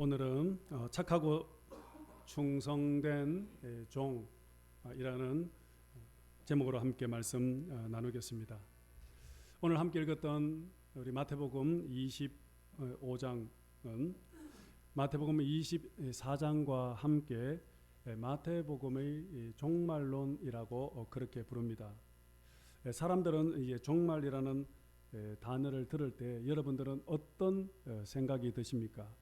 오늘은 착하고 충성된 종이라는 제목으로 함께 말씀 나누겠습니다. 오늘 함께 읽었던 우리 마태복음 25장은 마태복음 24장과 함께 마태복음의 종말론이라고 그렇게 부릅니다. 사람들은 이제 종말이라는 단어를 들을 때 여러분들은 어떤 생각이 드십니까?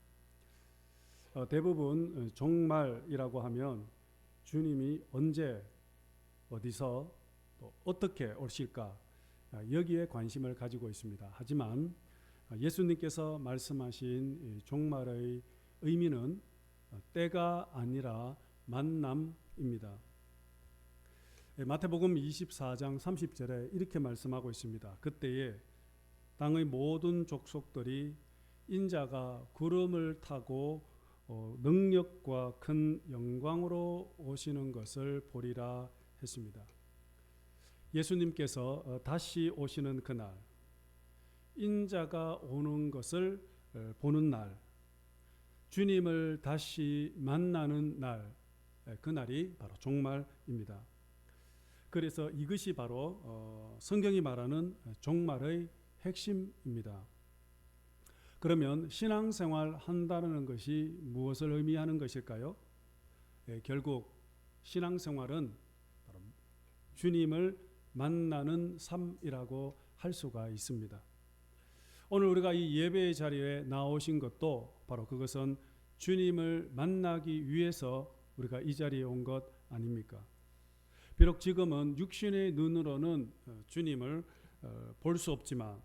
대부분 종말이라고 하면 주님이 언제 어디서 또 어떻게 오실까 여기에 관심을 가지고 있습니다. 하지만 예수님께서 말씀하신 종말의 의미는 때가 아니라 만남입니다. 마태복음 24장 30절에 이렇게 말씀하고 있습니다. 그때에 땅의 모든 족속들이 인자가 구름을 타고 능력과 큰 영광으로 오시는 것을 보리라 했습니다. 예수님께서 다시 오시는 그날, 인자가 오는 것을 보는 날, 주님을 다시 만나는 날, 그날이 바로 종말입니다. 그래서 이것이 바로 성경이 말하는 종말의 핵심입니다. 그러면 신앙생활 한다는 것이 무엇을 의미하는 것일까요? 결국 신앙생활은 바로 주님을 만나는 삶이라고 할 수가 있습니다. 오늘 우리가 이 예배의 자리에 나오신 것도 바로 그것은 주님을 만나기 위해서 우리가 이 자리에 온 것 아닙니까? 비록 지금은 육신의 눈으로는 주님을 볼 수 없지만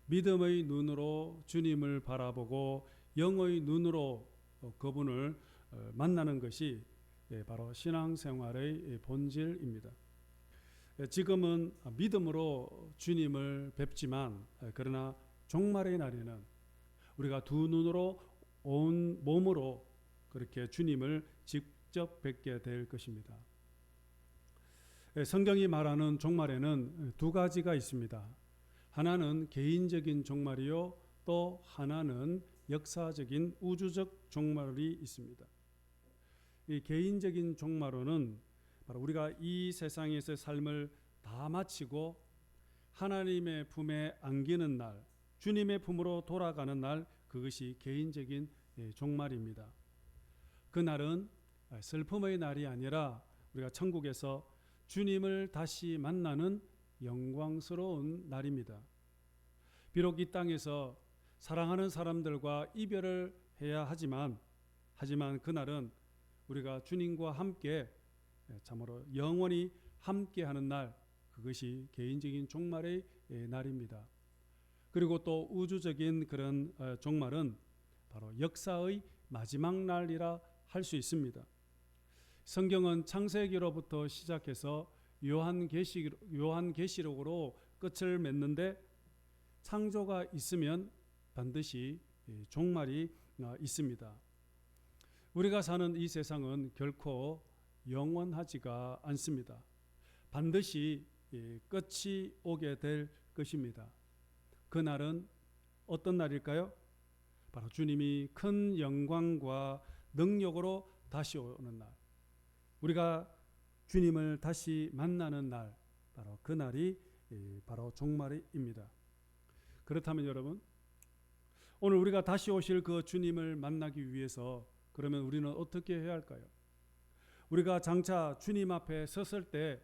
믿음의 눈으로 주님을 바라보고 영의 눈으로 그분을 만나는 것이 바로 신앙생활의 본질입니다. 지금은 믿음으로 주님을 뵙지만 그러나 종말의 날에는 우리가 두 눈으로 온 몸으로 그렇게 주님을 직접 뵙게 될 것입니다. 성경이 말하는 종말에는 두 가지가 있습니다. 하나는 개인적인 종말이요, 또 하나는 역사적인 우주적 종말이 있습니다. 이 개인적인 종말로는 바로 우리가 이 세상에서 삶을 다 마치고 하나님의 품에 안기는 날, 주님의 품으로 돌아가는 날, 그것이 개인적인 종말입니다. 그날은 슬픔의 날이 아니라 우리가 천국에서 주님을 다시 만나는 영광스러운 날입니다. 비록 이 땅에서 사랑하는 사람들과 이별을 해야 하지만 그날은 우리가 주님과 함께 참으로 영원히 함께하는 날, 그것이 개인적인 종말의 날입니다. 그리고 또 우주적인 그런 종말은 바로 역사의 마지막 날이라 할 수 있습니다. 성경은 창세기로부터 시작해서 요한계시록으로 끝을 맺는데 창조가 있으면 반드시 종말이 있습니다. 우리가 사는 이 세상은 결코 영원하지가 않습니다. 반드시 끝이 오게 될 것입니다. 그날은 어떤 날일까요? 바로 주님이 큰 영광과 능력으로 다시 오는 날, 우리가 주님을 다시 만나는 날, 바로 그 날이 바로 종말입니다. 그렇다면 여러분, 오늘 우리가 다시 오실 그 주님을 만나기 위해서 그러면 우리는 어떻게 해야 할까요? 우리가 장차 주님 앞에 섰을 때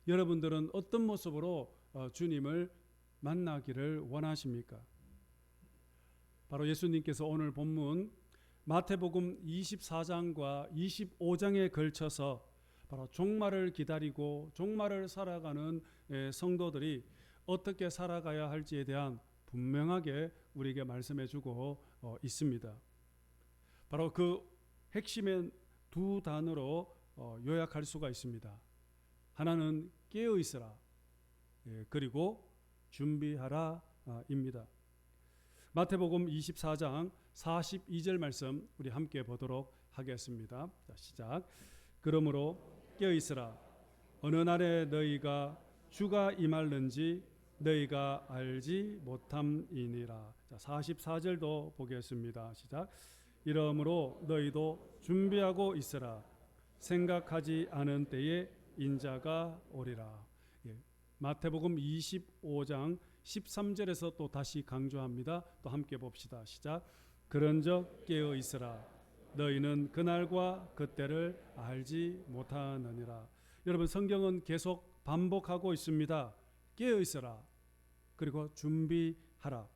여러분들은 어떤 모습으로 주님을 만나기를 원하십니까? 바로 예수님께서 오늘 본문 마태복음 24장과 25장에 걸쳐서 바로 종말을 기다리고 종말을 살아가는 성도들이 어떻게 살아가야 할지에 대한 분명하게 우리에게 말씀해 주고 있습니다. 바로 그 핵심의 두 단어로 요약할 수가 있습니다. 하나는 깨어 있으라, 그리고 준비하라 입니다. 마태복음 24장 42절 말씀 우리 함께 보도록 하겠습니다. 자, 시작. 그러므로 깨어 있으라. 어느 날에 너희가 주가 임할는지 너희가 알지 못함이니라. 자, 44절도 보겠습니다. 시작. 이러므로 너희도 준비하고 있으라. 생각하지 않은 때에 인자가 오리라. 예, 마태복음 25장 13절에서 또 다시 강조합니다. 또 함께 봅시다. 시작. 그런즉 깨어 있으라. 너희는 그날과 그때를 알지 못하느니라. 여러분, 성경은 계속 반복하고 있습니다. 깨어 있으라. 그리고 준비하라.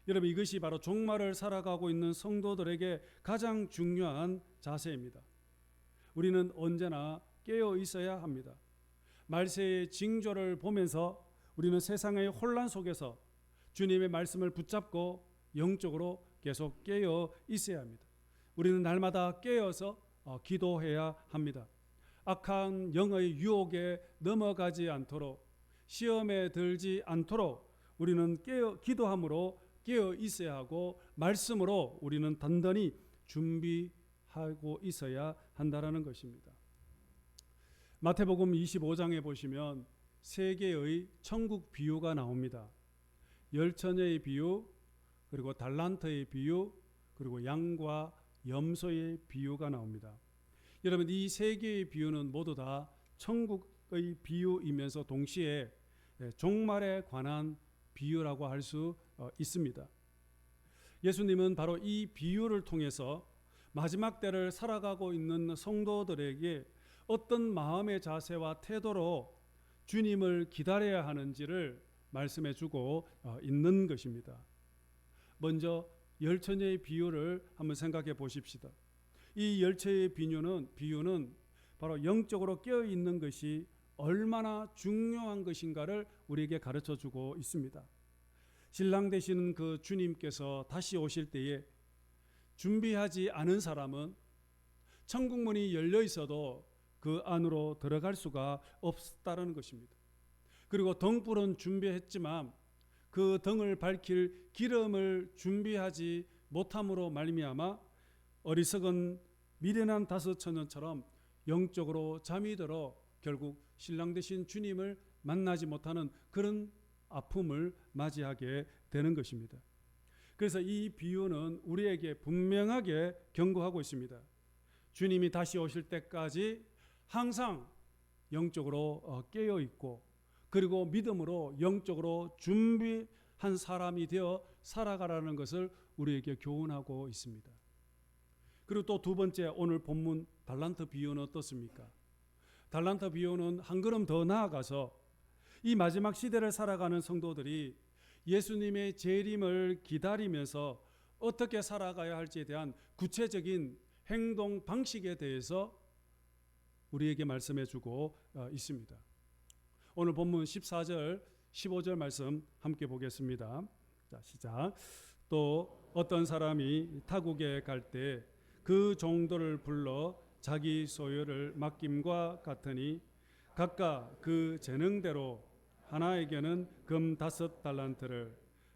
여러분, 이것이 바로 종말을 살아가고 있는 성도들에게 가장 중요한 자세입니다. 우리는 언제나 깨어 있어야 합니다. 말세의 징조를 보면서 우리는 세상의 혼란 속에서 주님의 말씀을 붙잡고 영적으로 계속 깨어 있어야 합니다. 우리는 날마다 깨어서 기도해야 합니다. 악한 영의 유혹에 넘어가지 않도록, 시험에 들지 않도록 우리는 기도함으로 깨어 있어야 하고, 말씀으로 우리는 단단히 준비하고 있어야 한다는 것입니다. 마태복음 25장에 보시면 세 개의 천국 비유가 나옵니다. 열처녀의 비유, 그리고 달란트의 비유, 그리고 양과 염소의 비유가 나옵니다. 여러분, 이 세 개의 비유는 모두 다 천국의 비유이면서 동시에 종말에 관한 비유라고 할 수 있습니다. 예수님은 바로 이 비유를 통해서 마지막 때를 살아가고 있는 성도들에게 어떤 마음의 자세와 태도로 주님을 기다려야 하는지를 말씀해 주고 있는 것입니다. 먼저 열처녀의 비유를 한번 생각해 보십시다. 이 열처의 비유는 바로 영적으로 깨어 있는 것이 얼마나 중요한 것인가를 우리에게 가르쳐 주고 있습니다. 신랑 되시는 그 주님께서 다시 오실 때에 준비하지 않은 사람은 천국 문이 열려 있어도 그 안으로 들어갈 수가 없다는 것입니다. 그리고 등불은 준비했지만 그 등을 밝힐 기름을 준비하지 못함으로 말미암아 어리석은 미련한 다섯 처녀처럼 영적으로 잠이 들어 결국 신랑 되신 주님을 만나지 못하는 그런 아픔을 맞이하게 되는 것입니다. 그래서 이 비유는 우리에게 분명하게 경고하고 있습니다. 주님이 다시 오실 때까지 항상 영적으로 깨어 있고, 그리고 믿음으로 영적으로 준비한 사람이 되어 살아가라는 것을 우리에게 교훈하고 있습니다. 그리고 또 두 번째, 오늘 본문 달란트 비유는 어떻습니까? 달란트 비유는 한 걸음 더 나아가서 이 마지막 시대를 살아가는 성도들이 예수님의 재림을 기다리면서 어떻게 살아가야 할지에 대한 구체적인 행동 방식에 대해서 우리에게 말씀해 주고 있습니다. 오늘 본문 14절 15절 말씀 함께 보겠습니다. 자, 시작. 또 어떤 사람이 타국에 갈 때 그 종들을 불러 자기 소유를 맡김과 같으니 각각 그 재능대로 하나에게는 금 5달란트를,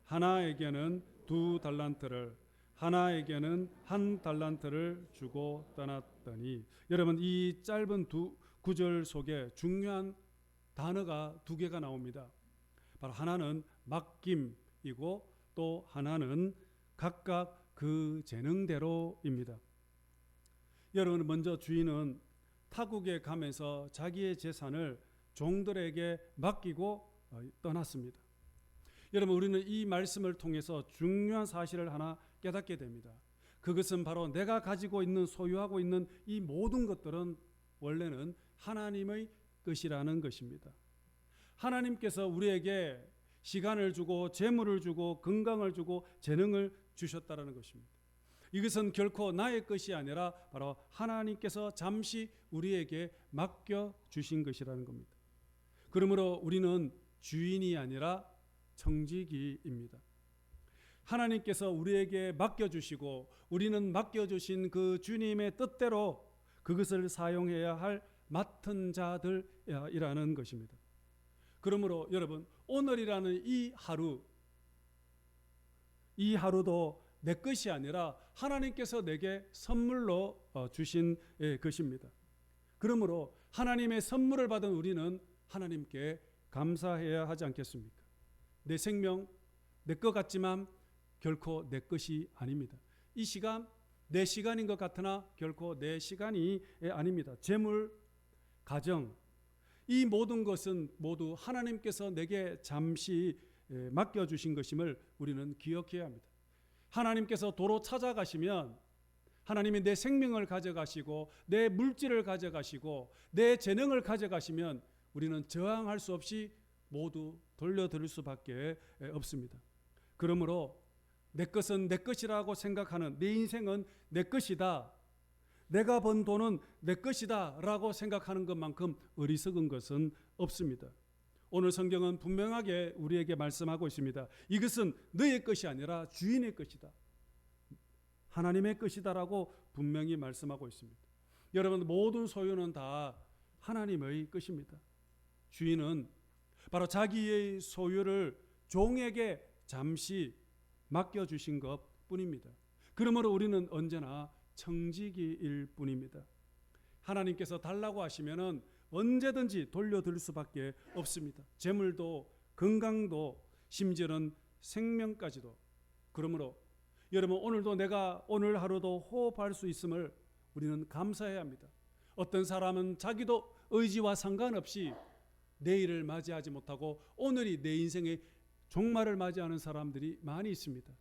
하나에게는 2달란트를, 하나에게는 1달란트를 주고 떠났더니, 여러분, 이 짧은 두 구절 속에 중요한 단어가 두 개가 나옵니다. 바로 하나는 맡김이고 또 하나는 각각 그 재능대로입니다. 여러분, 먼저 주인은 타국에 가면서 자기의 재산을 종들에게 맡기고 떠났습니다. 여러분, 우리는 이 말씀을 통해서 중요한 사실을 하나 깨닫게 됩니다. 그것은 바로 내가 가지고 있는, 소유하고 있는 이 모든 것들은 원래는 하나님의 것이라는 것입니다. 하나님께서 우리에게 시간을 주고 재물을 주고 건강을 주고 재능을 주셨다는 것입니다. 이것은 결코 나의 것이 아니라 바로 하나님께서 잠시 우리에게 맡겨주신 것이라는 겁니다. 그러므로 우리는 주인이 아니라 청지기입니다. 하나님께서 우리에게 맡겨주시고 우리는 맡겨주신 그 주님의 뜻대로 그것을 사용해야 할 맡은 자들이라는 것입니다. 그러므로 여러분, 오늘이라는 이 하루도 내 것이 아니라 하나님께서 내게 선물로 주신 것입니다. 그러므로 하나님의 선물을 받은 우리는 하나님께 감사해야 하지 않겠습니까? 내 생명, 내 것 같지만 결코 내 것이 아닙니다. 이 시간 내 시간인 것 같으나 결코 내 시간이 아닙니다. 재물, 가정, 이 모든 것은 모두 하나님께서 내게 잠시 맡겨주신 것임을 우리는 기억해야 합니다. 하나님께서 도로 찾아가시면 하나님이 내 생명을 가져가시고 내 물질을 가져가시고 내 재능을 가져가시면 우리는 저항할 수 없이 모두 돌려드릴 수밖에 없습니다. 그러므로 내 것은 내 것이라고 생각하는, 내 인생은 내 것이다, 내가 번 돈은 내 것이다 라고 생각하는 것만큼 어리석은 것은 없습니다. 오늘 성경은 분명하게 우리에게 말씀하고 있습니다. 이것은 너의 것이 아니라 주인의 것이다, 하나님의 것이다라고 분명히 말씀하고 있습니다. 여러분, 모든 소유는 다 하나님의 것입니다. 주인은 바로 자기의 소유를 종에게 잠시 맡겨주신 것 뿐입니다. 그러므로 우리는 언제나 청지기일 뿐입니다. 하나님께서 달라고 하시면은 언제든지 돌려드릴 수밖에 없습니다. 재물도, 건강도, 심지어는 생명까지도. 그러므로 여러분, 오늘도 내가 오늘 하루도 호흡할 수 있음을 우리는 감사해야 합니다. 어떤 사람은 자기도 의지와 상관없이 내일을 맞이하지 못하고 오늘이 내 인생의 종말을 맞이하는 사람들이 많이 있습니다.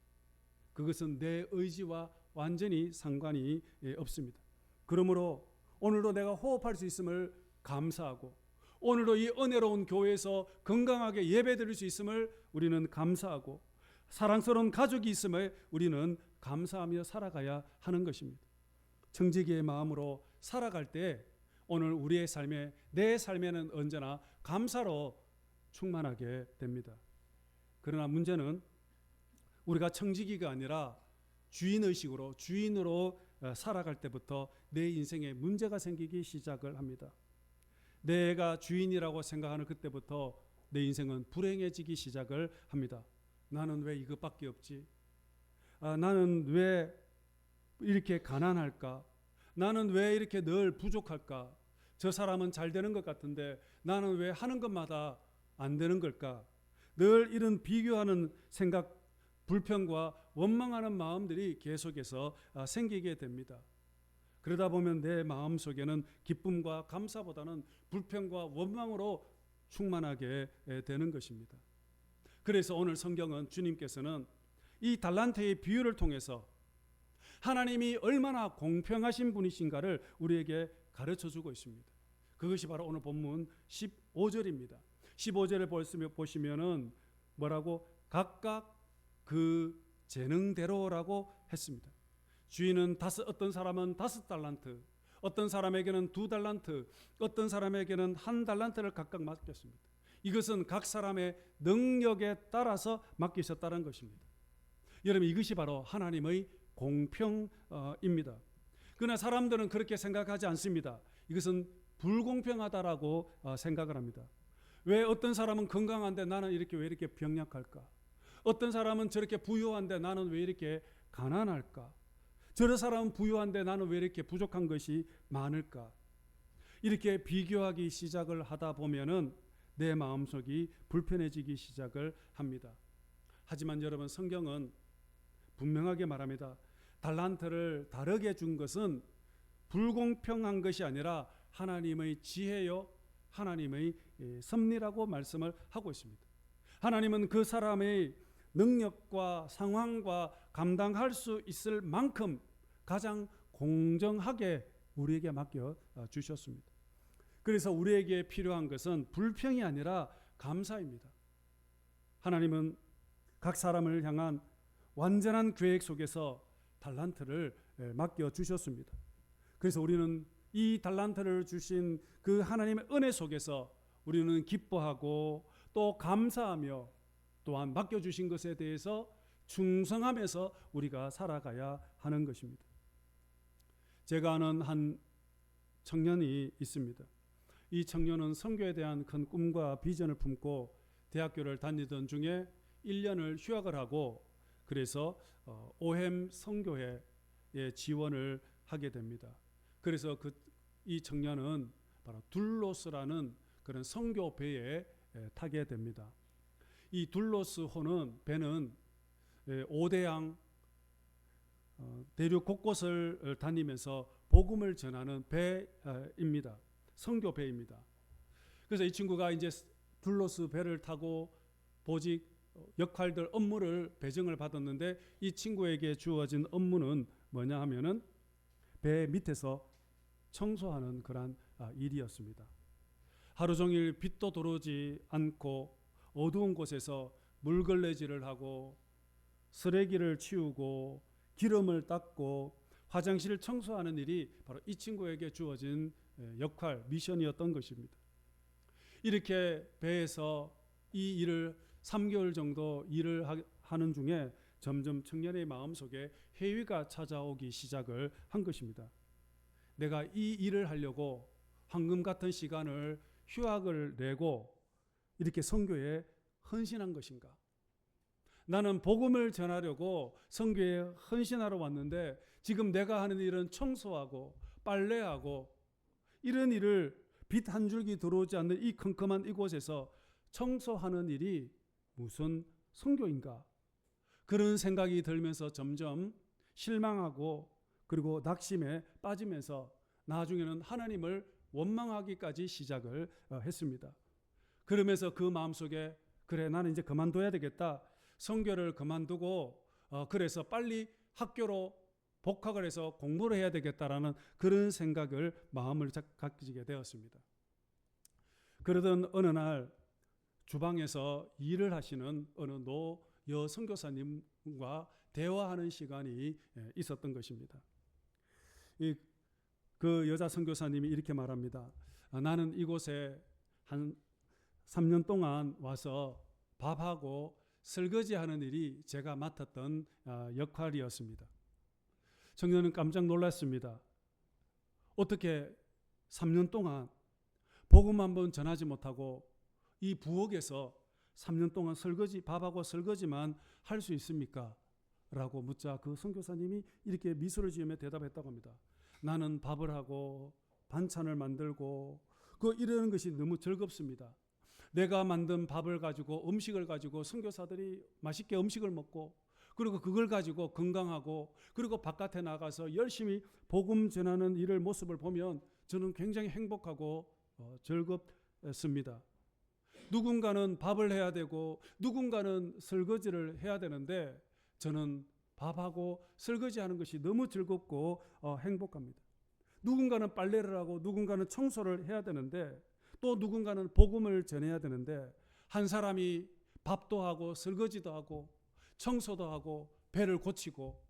그것은 내 의지와 완전히 상관이 없습니다. 그러므로 오늘도 내가 호흡할 수 있음을 감사하고, 오늘도 이 은혜로운 교회에서 건강하게 예배드릴 수 있음을 우리는 감사하고, 사랑스러운 가족이 있음을 우리는 감사하며 살아가야 하는 것입니다. 청지기의 마음으로 살아갈 때 오늘 우리의 삶에, 내 삶에는 언제나 감사로 충만하게 됩니다. 그러나 문제는 우리가 청지기가 아니라 주인의식으로, 주인으로 살아갈 때부터 내 인생에 문제가 생기기 시작을 합니다. 내가 주인이라고 생각하는 그때부터 내 인생은 불행해지기 시작을 합니다. 나는 왜 이것밖에 없지? 나는 왜 이렇게 가난할까? 나는 왜 이렇게 늘 부족할까? 저 사람은 잘 되는 것 같은데 나는 왜 하는 것마다 안 되는 걸까? 늘 이런 비교하는 생각, 불평과 원망하는 마음들이 계속해서 생기게 됩니다. 그러다 보면 내 마음속에는 기쁨과 감사보다는 불평과 원망으로 충만하게 되는 것입니다. 그래서 오늘 성경은 주님께서는 이 달란트의 비유를 통해서 하나님이 얼마나 공평하신 분이신가를 우리에게 가르쳐주고 있습니다. 그것이 바로 오늘 본문 15절입니다. 15절을 보시면은 뭐라고? 각각 그 재능대로라고 했습니다. 주인은 어떤 사람은 5달란트, 어떤 사람에게는 2달란트, 어떤 사람에게는 1달란트를 각각 맡겼습니다. 이것은 각 사람의 능력에 따라서 맡기셨다는 것입니다. 여러분, 이것이 바로 하나님의 공평입니다. 그러나 사람들은 그렇게 생각하지 않습니다. 이것은 불공평하다라고 생각을 합니다. 왜 어떤 사람은 건강한데 나는 왜 이렇게 병약할까? 어떤 사람은 저렇게 부유한데 나는 왜 이렇게 가난할까? 저런 사람은 부유한데 나는 왜 이렇게 부족한 것이 많을까? 이렇게 비교하기 시작을 하다 보면은 내 마음속이 불편해지기 시작을 합니다. 하지만 여러분, 성경은 분명하게 말합니다. 달란트를 다르게 준 것은 불공평한 것이 아니라 하나님의 지혜요, 하나님의 섭리라고 말씀을 하고 있습니다. 하나님은 그 사람의 능력과 상황과 감당할 수 있을 만큼 가장 공정하게 우리에게 맡겨 주셨습니다. 그래서 우리에게 필요한 것은 불평이 아니라 감사입니다. 하나님은 각 사람을 향한 완전한 계획 속에서 달란트를 맡겨 주셨습니다. 그래서 우리는 이 달란트를 주신 그 하나님의 은혜 속에서 우리는 기뻐하고 또 감사하며 또한 맡겨주신 것에 대해서 충성하면서 우리가 살아가야 하는 것입니다. 제가 아는 한 청년이 있습니다. 이 청년은 선교에 대한 큰 꿈과 비전을 품고 대학교를 다니던 중에 1년을 휴학을 하고 그래서 오햄 선교회에 지원을 하게 됩니다. 그래서 이 청년은 바로 둘로스라는 그런 선교 배에 타게 됩니다. 이 둘로스 호는 배는 5대양 대륙 곳곳을 다니면서 복음을 전하는 배입니다. 선교 배입니다. 그래서 이 친구가 이제 둘로스 배를 타고 보직 역할들 업무를 배정을 받았는데 이 친구에게 주어진 업무는 뭐냐 하면은 배 밑에서 청소하는 그런 일이었습니다. 하루 종일 빛도 들어오지 않고 어두운 곳에서 물걸레질을 하고 쓰레기를 치우고 기름을 닦고 화장실을 청소하는 일이 바로 이 친구에게 주어진 역할, 미션이었던 것입니다. 이렇게 배에서 이 일을 3개월 정도 일을 하는 중에 점점 청년의 마음속에 회의가 찾아오기 시작을 한 것입니다. 내가 이 일을 하려고 황금 같은 시간을 휴학을 내고 이렇게 선교에 헌신한 것인가? 나는 복음을 전하려고 선교에 헌신하러 왔는데 지금 내가 하는 일은 청소하고 빨래하고 이런 일을 빛 한 줄기 들어오지 않는 이 컴컴한 이곳에서 청소하는 일이 무슨 선교인가? 그런 생각이 들면서 점점 실망하고 그리고 낙심에 빠지면서 나중에는 하나님을 원망하기까지 시작을 했습니다. 그러면서 그 마음속에 그래 나는 이제 그만둬야 되겠다. 선교를 그만두고 그래서 빨리 학교로 복학을 해서 공부를 해야 되겠다라는 그런 생각을 마음을 가지게 되었습니다. 그러던 어느 날 주방에서 일을 하시는 어느 노여 선교사님과 대화하는 시간이 있었던 것입니다. 그 여자 선교사님이 이렇게 말합니다. 나는 이곳에 한 3년 동안 와서 밥하고 설거지하는 일이 제가 맡았던 역할이었습니다. 청년은 깜짝 놀랐습니다. 어떻게 3년 동안 복음 한번 전하지 못하고 이 부엌에서 3년 동안 밥하고 설거지만 할 수 있습니까? 라고 묻자 그 선교사님이 이렇게 미소를 지으며 대답했다고 합니다. 나는 밥을 하고 반찬을 만들고 이러는 것이 너무 즐겁습니다. 내가 만든 밥을 가지고 음식을 가지고 선교사들이 맛있게 음식을 먹고 그리고 그걸 가지고 건강하고 그리고 바깥에 나가서 열심히 복음 전하는 일을 모습을 보면 저는 굉장히 행복하고 즐겁습니다. 누군가는 밥을 해야 되고 누군가는 설거지를 해야 되는데 저는 밥하고 설거지하는 것이 너무 즐겁고 행복합니다. 누군가는 빨래를 하고 누군가는 청소를 해야 되는데 또 누군가는 복음을 전해야 되는데 한 사람이 밥도 하고 설거지도 하고 청소도 하고 배를 고치고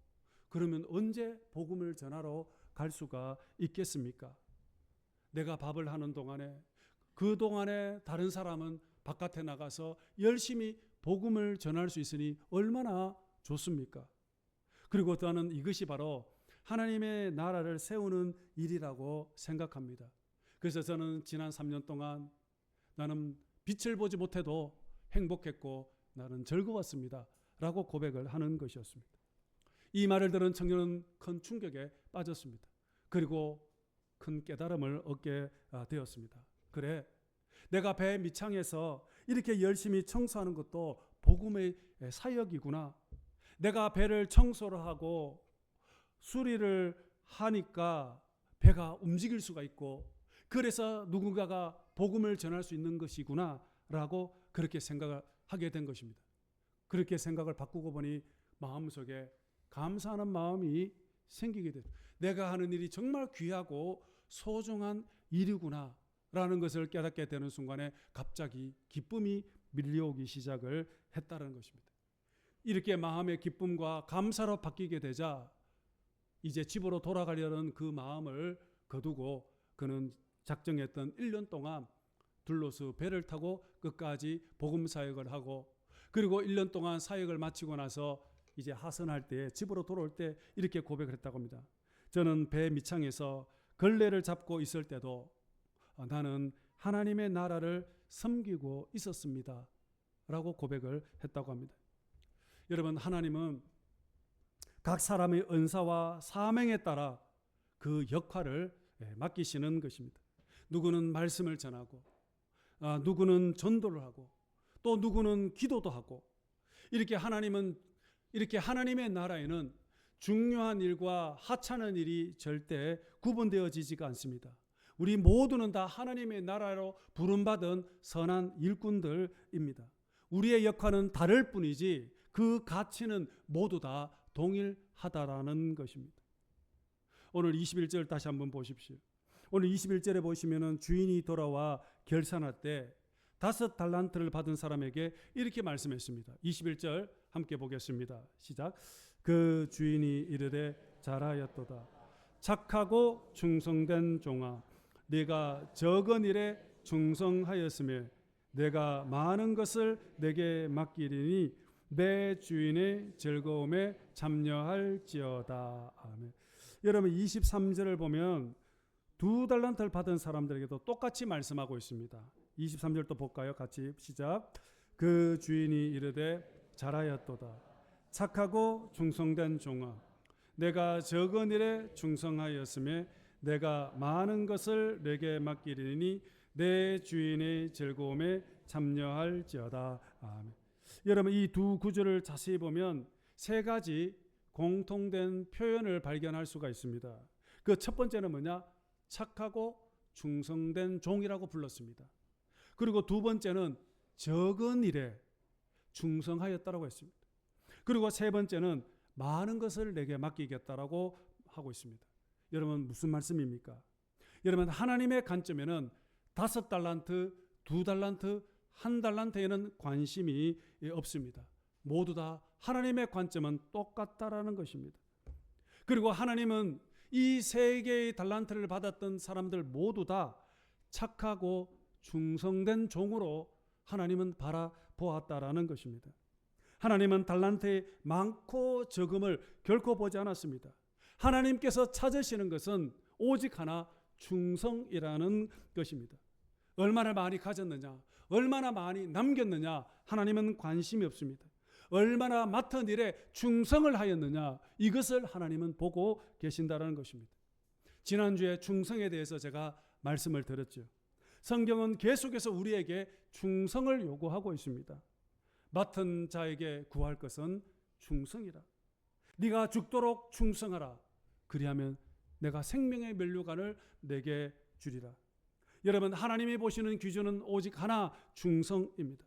그러면 언제 복음을 전하러 갈 수가 있겠습니까? 내가 밥을 하는 동안에 그 동안에 다른 사람은 바깥에 나가서 열심히 복음을 전할 수 있으니 얼마나 좋습니까? 그리고 저는 이것이 바로 하나님의 나라를 세우는 일이라고 생각합니다. 그래서 저는 지난 3년 동안 나는 빛을 보지 못해도 행복했고 나는 즐거웠습니다. 라고 고백을 하는 것이었습니다. 이 말을 들은 청년은 큰 충격에 빠졌습니다. 그리고 큰 깨달음을 얻게 되었습니다. 그래, 내가 배 밑창에서 이렇게 열심히 청소하는 것도 복음의 사역이구나. 내가 배를 청소를 하고 수리를 하니까 배가 움직일 수가 있고 그래서 누군가가 복음을 전할 수 있는 것이구나 라고 그렇게 생각을 하게 된 것입니다. 그렇게 생각을 바꾸고 보니 마음속에 감사하는 마음이 생기게 됐습니다. 내가 하는 일이 정말 귀하고 소중한 일이구나 라는 것을 깨닫게 되는 순간에 갑자기 기쁨이 밀려오기 시작을 했다는 것입니다. 이렇게 마음의 기쁨과 감사로 바뀌게 되자 이제 집으로 돌아가려는 그 마음을 거두고 그는 작정했던 1년 동안 둘로스 배를 타고 끝까지 복음 사역을 하고 그리고 1년 동안 사역을 마치고 나서 이제 하선할 때 집으로 돌아올 때 이렇게 고백을 했다고 합니다. 저는 배 밑창에서 걸레를 잡고 있을 때도 나는 하나님의 나라를 섬기고 있었습니다. 라고 고백을 했다고 합니다. 여러분, 하나님은 각 사람의 은사와 사명에 따라 그 역할을 맡기시는 것입니다. 누구는 말씀을 전하고 누구는 전도를 하고 또 누구는 기도도 하고 이렇게 하나님은 이렇게 하나님의 나라에는 중요한 일과 하찮은 일이 절대 구분되어지지가 않습니다. 우리 모두는 다 하나님의 나라로 부름받은 선한 일꾼들입니다. 우리의 역할은 다를 뿐이지 그 가치는 모두 다 동일하다라는 것입니다. 오늘 21절 다시 한번 보십시오. 오늘 21절에 보시면은 주인이 돌아와 결산할 때 5달란트를 받은 사람에게 이렇게 말씀했습니다. 21절 함께 보겠습니다. 시작. 그 주인이 이르되 잘하였도다. 착하고 충성된 종아, 네가 적은 일에 충성하였으며 내가 많은 것을 내게 맡기리니 내 주인의 즐거움에 참여할지어다. 아멘. 여러분 23절을 보면 2달란트를 받은 사람들에게도 똑같이 말씀하고 있습니다. 23절 또 볼까요? 같이 시작. 그 주인이 이르되 잘하였도다. 착하고 충성된 종아, 내가 적은 일에 충성하였으며 내가 많은 것을 내게 맡기리니 내 주인의 즐거움에 참여할지어다. 아멘. 여러분 이 두 구절을 자세히 보면 세 가지 공통된 표현을 발견할 수가 있습니다. 그 첫 번째는 뭐냐? 착하고 충성된 종이라고 불렀습니다. 그리고 두 번째는 적은 일에 충성하였다라고 했습니다. 그리고 세 번째는 많은 것을 내게 맡기겠다라고 하고 있습니다. 여러분 무슨 말씀입니까? 여러분 하나님의 관점에는 5달란트, 2달란트, 1달란트에는 관심이 없습니다. 모두 다 하나님의 관점은 똑같다라는 것입니다. 그리고 하나님은 이 세 개의 달란트를 받았던 사람들 모두 다 착하고 충성된 종으로 하나님은 바라보았다라는 것입니다. 하나님은 달란트의 많고 적음을 결코 보지 않았습니다. 하나님께서 찾으시는 것은 오직 하나, 충성이라는 것입니다. 얼마나 많이 가졌느냐, 얼마나 많이 남겼느냐, 하나님은 관심이 없습니다. 얼마나 맡은 일에 충성을 하였느냐, 이것을 하나님은 보고 계신다는 것입니다. 지난주에 충성에 대해서 제가 말씀을 드렸죠. 성경은 계속해서 우리에게 충성을 요구하고 있습니다. 맡은 자에게 구할 것은 충성이라. 네가 죽도록 충성하라. 그리하면 내가 생명의 면류관을 내게 주리라. 여러분 하나님이 보시는 기준은 오직 하나, 충성입니다.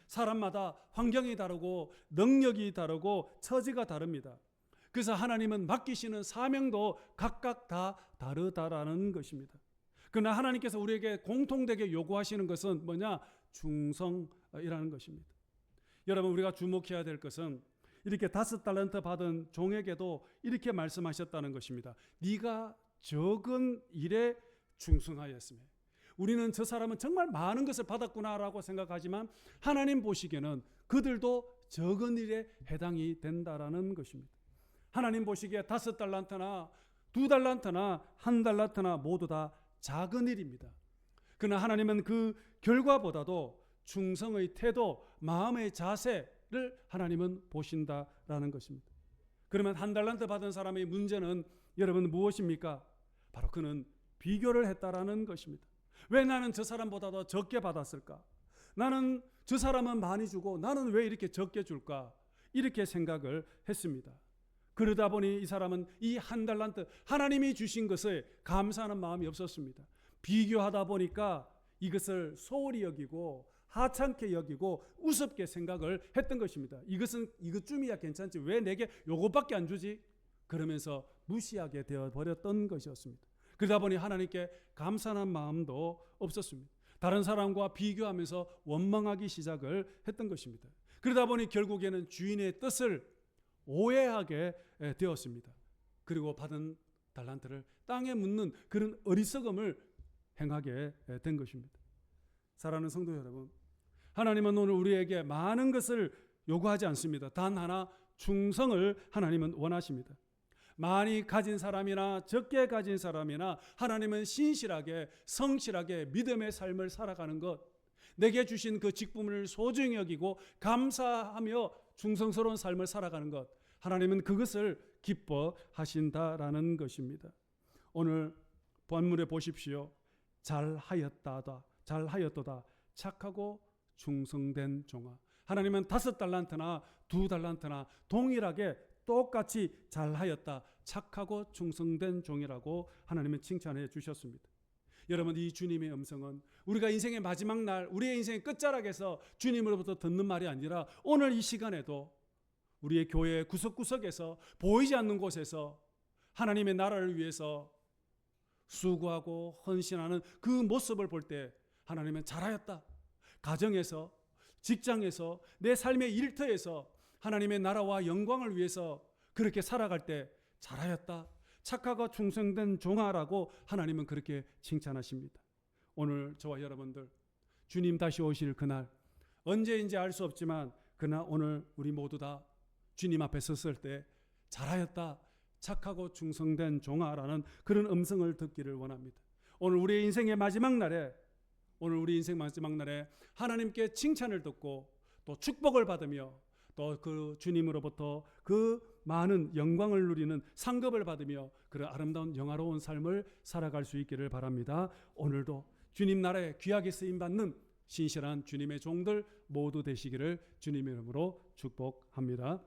사람마다 환경이 다르고 능력이 다르고 처지가 다릅니다. 그래서 하나님은 맡기시는 사명도 각각 다 다르다라는 것입니다. 그러나 하나님께서 우리에게 공통되게 요구하시는 것은 뭐냐? 충성이라는 것입니다. 여러분 우리가 주목해야 될 것은 이렇게 5달란트 받은 종에게도 이렇게 말씀하셨다는 것입니다. 네가 적은 일에 충성하였으며, 우리는 저 사람은 정말 많은 것을 받았구나라고 생각하지만 하나님 보시기에는 그들도 적은 일에 해당이 된다라는 것입니다. 하나님 보시기에 5달란트나 2달란트나 1달란트나 모두 다 작은 일입니다. 그러나 하나님은 그 결과보다도 충성의 태도, 마음의 자세를 하나님은 보신다라는 것입니다. 그러면 1달란트 받은 사람의 문제는 여러분 무엇입니까? 바로 그는 비교를 했다라는 것입니다. 왜 나는 저 사람보다 더 적게 받았을까? 나는 저 사람은 많이 주고 나는 왜 이렇게 적게 줄까? 이렇게 생각을 했습니다. 그러다 보니 이 사람은 이 1달란트, 하나님이 주신 것에 감사하는 마음이 없었습니다. 비교하다 보니까 이것을 소홀히 여기고 하찮게 여기고 우습게 생각을 했던 것입니다. 이것쯤이야 괜찮지, 왜 내게 요것밖에 안 주지? 그러면서 무시하게 되어버렸던 것이었습니다. 그러다 보니 하나님께 감사한 마음도 없었습니다. 다른 사람과 비교하면서 원망하기 시작을 했던 것입니다. 그러다 보니 결국에는 주인의 뜻을 오해하게 되었습니다. 그리고 받은 달란트를 땅에 묻는 그런 어리석음을 행하게 된 것입니다. 사랑하는 성도 여러분, 하나님은 오늘 우리에게 많은 것을 요구하지 않습니다. 단 하나, 충성을 하나님은 원하십니다. 많이 가진 사람이나 적게 가진 사람이나 하나님은 신실하게 성실하게 믿음의 삶을 살아가는 것, 내게 주신 그 직분을 소중히 여기고 감사하며 충성스러운 삶을 살아가는 것, 하나님은 그것을 기뻐하신다라는 것입니다. 오늘 본문에 보십시오. 잘하였도다 착하고 충성된 종아. 하나님은 5달란트나 2달란트나 동일하게 똑같이 잘하였다. 착하고 충성된 종이라고 하나님은 칭찬해 주셨습니다. 여러분, 이 주님의 음성은 우리가 인생의 마지막 날, 우리의 인생의 끝자락에서 주님으로부터 듣는 말이 아니라 오늘 이 시간에도 우리의 교회 구석구석에서 보이지 않는 곳에서 하나님의 나라를 위해서 수고하고 헌신하는 그 모습을 볼 때 하나님은 잘하였다. 가정에서, 직장에서, 내 삶의 일터에서 하나님의 나라와 영광을 위해서 그렇게 살아갈 때 잘하였다. 착하고 충성된 종아라고 하나님은 그렇게 칭찬하십니다. 오늘 저와 여러분들 주님 다시 오실 그날, 언제인지 알 수 없지만 그날 오늘 우리 모두 다 주님 앞에 섰을 때 잘하였다. 착하고 충성된 종아라는 그런 음성을 듣기를 원합니다. 오늘 우리의 인생의 마지막 날에, 오늘 우리 인생 마지막 날에 하나님께 칭찬을 듣고 또 축복을 받으며 또 그 주님으로부터 그 많은 영광을 누리는 상급을 받으며 그런 아름다운 영화로운 삶을 살아갈 수 있기를 바랍니다. 오늘도 주님 나라에 귀하게 쓰임받는 신실한 주님의 종들 모두 되시기를 주님의 이름으로 축복합니다.